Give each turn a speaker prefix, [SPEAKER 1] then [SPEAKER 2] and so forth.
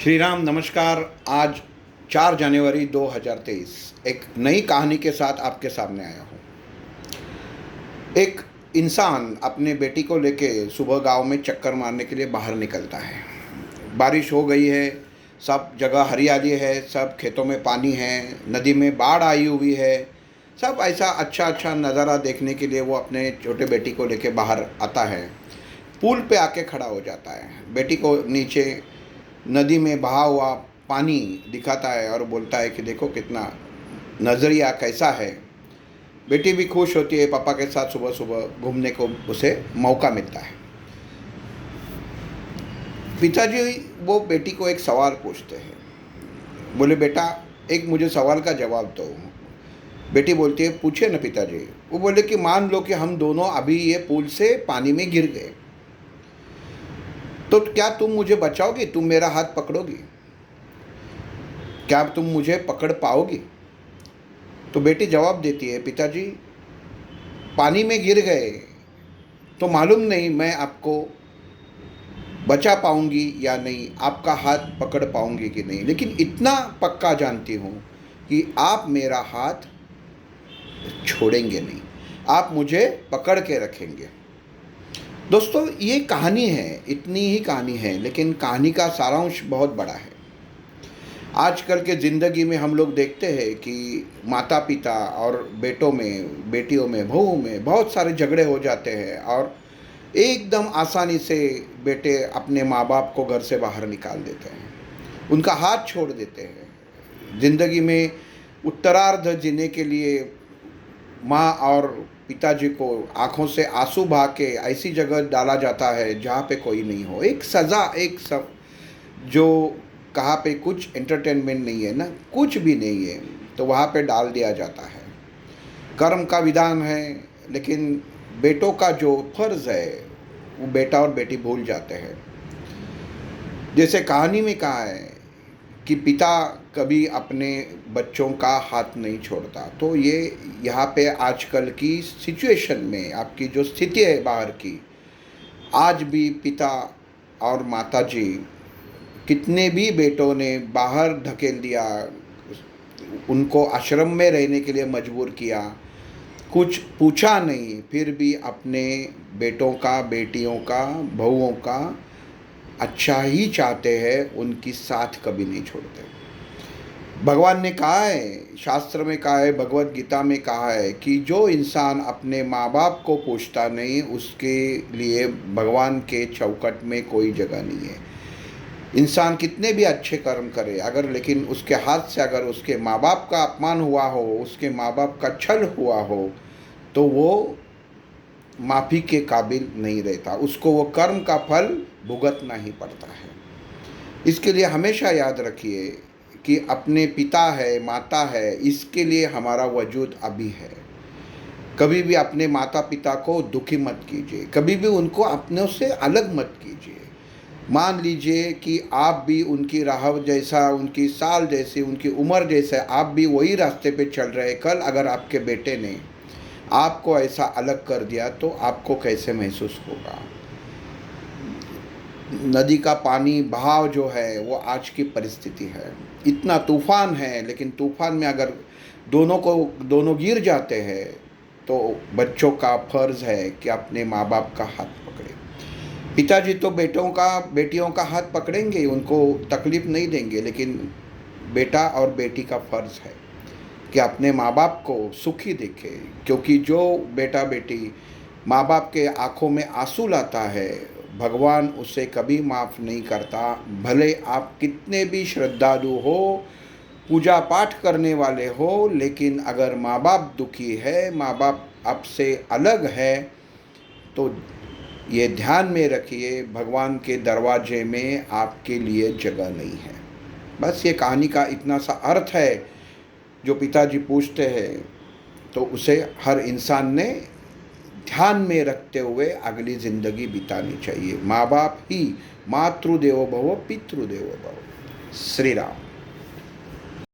[SPEAKER 1] श्री राम नमस्कार। आज 4 जनवरी 2023 एक नई कहानी के साथ आपके सामने आया हूँ। एक इंसान अपने बेटी को लेके सुबह गांव में चक्कर मारने के लिए बाहर निकलता है। बारिश हो गई है, सब जगह हरियाली है, सब खेतों में पानी है, नदी में बाढ़ आई हुई है। सब ऐसा अच्छा नज़ारा देखने के लिए वो अपने छोटे बेटी को लेके बाहर आता है। पुल पे आके खड़ा हो जाता है, बेटी को नीचे नदी में बहा हुआ पानी दिखाता है और बोलता है कि देखो कितना नज़रिया कैसा है। बेटी भी खुश होती है, पापा के साथ सुबह सुबह घूमने को उसे मौका मिलता है। पिताजी वो बेटी को एक सवाल पूछते हैं, बोले बेटा एक मुझे सवाल का जवाब दो। बेटी बोलती है पूछे ना पिताजी। वो बोले कि मान लो कि हम दोनों अभी ये पुल से पानी में गिर गए, तो क्या तुम मुझे बचाओगी? तुम मेरा हाथ पकड़ोगी? क्या तुम मुझे पकड़ पाओगी? तो बेटी जवाब देती है पिताजी पानी में गिर गए तो मालूम नहीं मैं आपको बचा पाऊंगी या नहीं, आपका हाथ पकड़ पाऊंगी कि नहीं, लेकिन इतना पक्का जानती हूँ कि आप मेरा हाथ छोड़ेंगे नहीं, आप मुझे पकड़ के रखेंगे। दोस्तों ये कहानी है, इतनी ही कहानी है, लेकिन कहानी का सारांश बहुत बड़ा है। आजकल के ज़िंदगी में हम लोग देखते हैं कि माता पिता और बेटों में, बेटियों में, बहुओं में बहुत सारे झगड़े हो जाते हैं और एकदम आसानी से बेटे अपने माँ बाप को घर से बाहर निकाल देते हैं, उनका हाथ छोड़ देते हैं। ज़िंदगी में उत्तरार्ध जीने के लिए माँ और पिताजी को आंखों से आंसू बहा के ऐसी जगह डाला जाता है जहाँ पे कोई नहीं हो, एक सज़ा, एक सब जो कहाँ पे कुछ एंटरटेनमेंट नहीं है ना, कुछ भी नहीं है, तो वहाँ पे डाल दिया जाता है। कर्म का विधान है, लेकिन बेटों का जो फर्ज है वो बेटा और बेटी भूल जाते हैं। जैसे कहानी में कहा है कि पिता कभी अपने बच्चों का हाथ नहीं छोड़ता, तो ये यहाँ पे आजकल की सिचुएशन में आपकी जो स्थिति है बाहर की, आज भी पिता और माताजी कितने भी बेटों ने बाहर धकेल दिया, उनको आश्रम में रहने के लिए मजबूर किया, कुछ पूछा नहीं, फिर भी अपने बेटों का, बेटियों का, बहुओं का अच्छा ही चाहते हैं, उनकी साथ कभी नहीं छोड़ते। भगवान ने कहा है, शास्त्र में कहा है, भगवत गीता में कहा है कि जो इंसान अपने माँ बाप को पूछता नहीं, उसके लिए भगवान के चौखट में कोई जगह नहीं है। इंसान कितने भी अच्छे कर्म करे, अगर लेकिन उसके हाथ से अगर उसके माँ बाप का अपमान हुआ हो, उसके माँ बाप का छल हुआ हो, तो वो माफ़ी के काबिल नहीं रहता, उसको वो कर्म का फल भुगतना ही पड़ता है। इसके लिए हमेशा याद रखिए कि अपने पिता है, माता है, इसके लिए हमारा वजूद अभी है। कभी भी अपने माता पिता को दुखी मत कीजिए, कभी भी उनको अपनों से अलग मत कीजिए। मान लीजिए कि आप भी उनकी राह जैसा, उनकी साल जैसी, उनकी उम्र जैसे आप भी वही रास्ते पे चल रहे। कल अगर आपके बेटे ने आपको ऐसा अलग कर दिया तो आपको कैसे महसूस होगा? नदी का पानी बहाव जो है वो आज की परिस्थिति है। इतना तूफान है, लेकिन तूफान में अगर दोनों गिर जाते हैं तो बच्चों का फर्ज है कि अपने माँ बाप का हाथ पकड़े। पिताजी तो बेटियों का हाथ पकड़ेंगे, उनको तकलीफ़ नहीं देंगे, लेकिन बेटा और बेटी का फर्ज है कि अपने माँ बाप को सुखी देखे, क्योंकि जो बेटा बेटी माँ बाप के आँखों में आंसू लाता है, भगवान उसे कभी माफ़ नहीं करता। भले आप कितने भी श्रद्धालु हो, पूजा पाठ करने वाले हो, लेकिन अगर माँ बाप दुखी है, माँ बाप आपसे अलग है, तो ये ध्यान में रखिए, भगवान के दरवाजे में आपके लिए जगह नहीं है। बस ये कहानी का इतना सा अर्थ है जो पिताजी पूछते हैं, तो उसे हर इंसान ने ध्यान में रखते हुए अगली ज़िंदगी बितानी चाहिए। माँ बाप ही मातृदेवो भव पितृदेवो भव। श्री राम।